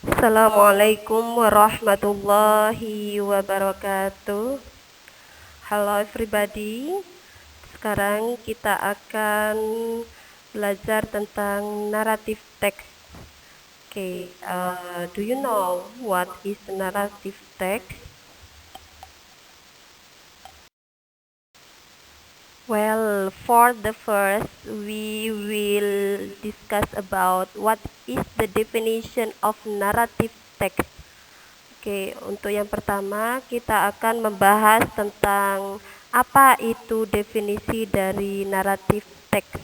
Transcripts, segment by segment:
Assalamualaikum warahmatullahi wabarakatuh. Halo everybody. Sekarang kita akan belajar tentang narrative text. Do you know what is narrative text? Well, for the first, we will discuss about what is the definition of narrative text. Untuk yang pertama kita akan membahas tentang apa itu definisi dari narrative text.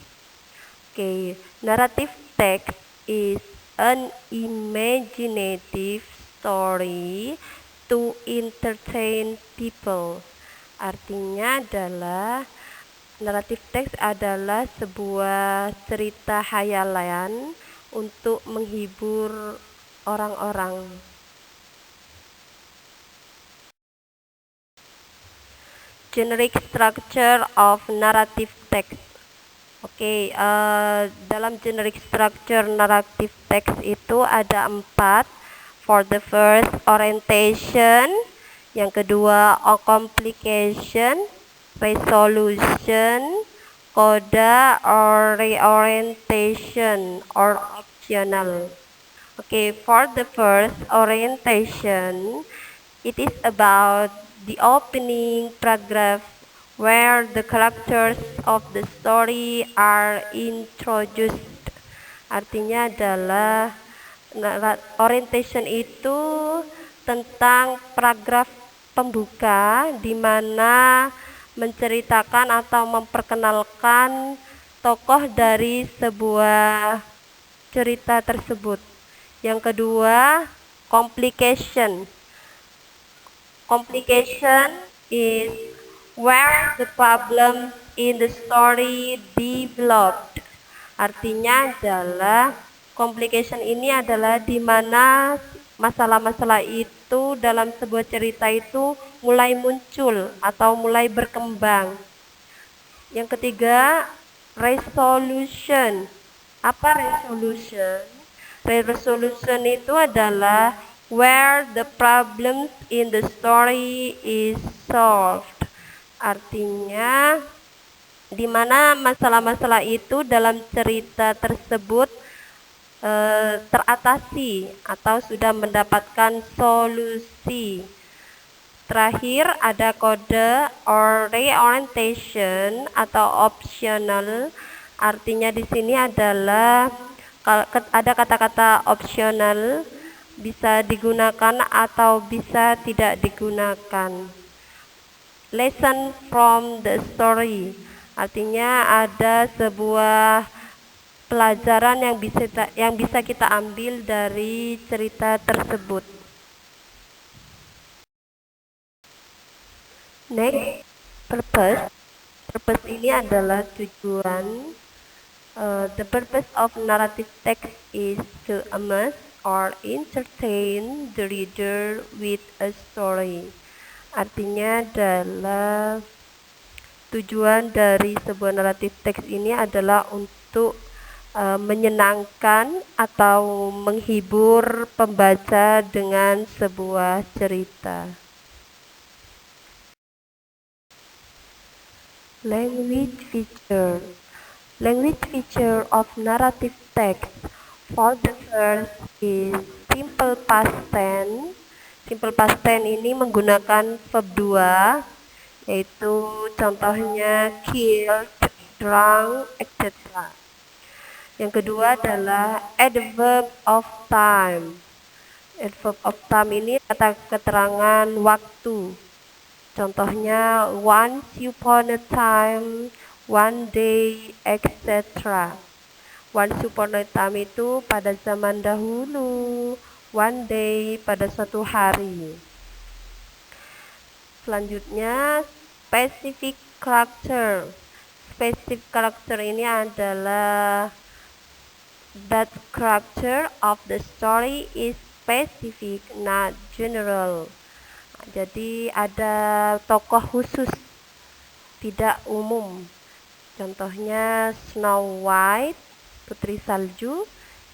Narrative text is an imaginative story to entertain people. Artinya adalah narrative text adalah sebuah cerita khayalan untuk menghibur orang-orang. Generic structure of narrative text. Dalam generic structure narrative text itu ada 4. For the first, orientation. Yang kedua, complication, resolution, coda, or reorientation, or optional. For the first, orientation, it is about the opening paragraph where the characters of the story are introduced. Artinya adalah orientation itu tentang paragraf pembuka di mana menceritakan atau memperkenalkan tokoh dari sebuah cerita tersebut. Yang kedua, complication. Complication is where the problem in the story developed. Artinya adalah complication ini adalah di mana masalah-masalah itu dalam sebuah cerita itu mulai muncul atau mulai berkembang. Yang ketiga, resolution. Apa resolution? Resolution itu adalah where the problems in the story is solved. Artinya di mana masalah-masalah itu dalam cerita tersebut teratasi atau sudah mendapatkan solusi. Terakhir ada kode or reorientation atau optional. Artinya di sini adalah ada kata-kata optional, bisa digunakan atau bisa tidak digunakan. Lesson from the story, artinya ada sebuah pelajaran yang bisa kita ambil dari cerita tersebut. Next, purpose ini adalah tujuan. The purpose of narrative text is to amuse or entertain the reader with a story. Artinya adalah tujuan dari sebuah naratif teks ini adalah untuk menyenangkan atau menghibur pembaca dengan sebuah cerita. Language feature of narrative text. For the first is simple past tense. Simple past tense ini menggunakan verb 2, yaitu contohnya killed, drunk, etc. Yang kedua adalah adverb of time. Adverb of time ini kata keterangan waktu. Contohnya once upon a time, one day, etc. Once upon a time itu pada zaman dahulu, one day pada suatu hari. Selanjutnya, specific character. Specific character ini adalah that character of the story is specific, not general. Jadi ada tokoh khusus, tidak umum. Contohnya Snow White, Putri Salju,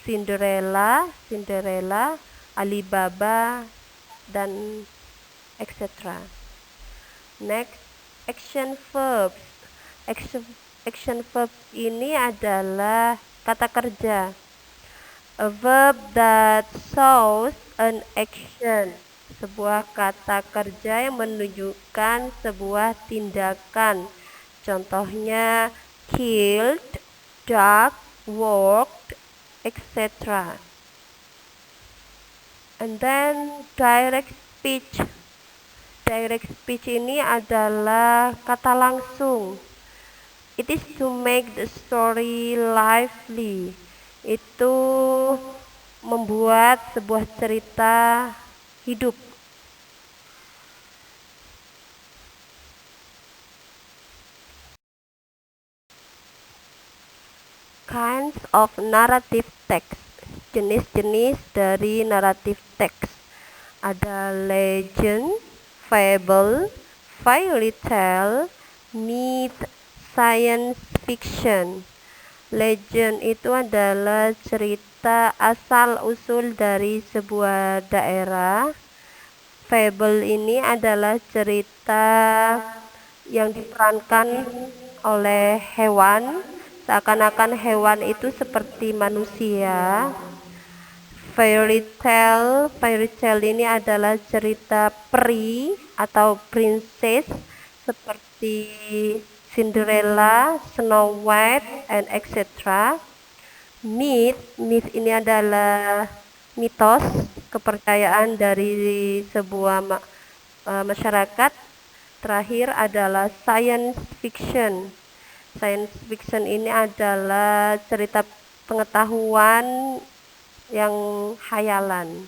Cinderella, Alibaba, dan etc. Next, action verbs. Action verb ini adalah kata kerja. A verb that shows an action. Sebuah kata kerja yang menunjukkan sebuah tindakan. Contohnya killed, dug, worked, etc. And then direct speech. Direct speech ini adalah kata langsung. It is to make the story lively. Itu membuat sebuah cerita hidup. Kinds of narrative text. Jenis-jenis dari narrative text. Ada legend, fable, fairy tale, myth, science fiction. Legend itu adalah cerita asal-usul dari sebuah daerah. Fable ini adalah cerita yang diperankan oleh hewan, seakan-akan hewan itu seperti manusia. Fairy tale ini adalah cerita peri atau princess seperti Cinderella, Snow White, and etc. Myth ini adalah mitos, kepercayaan dari sebuah masyarakat. Terakhir adalah science fiction. Science fiction ini adalah cerita pengetahuan yang khayalan.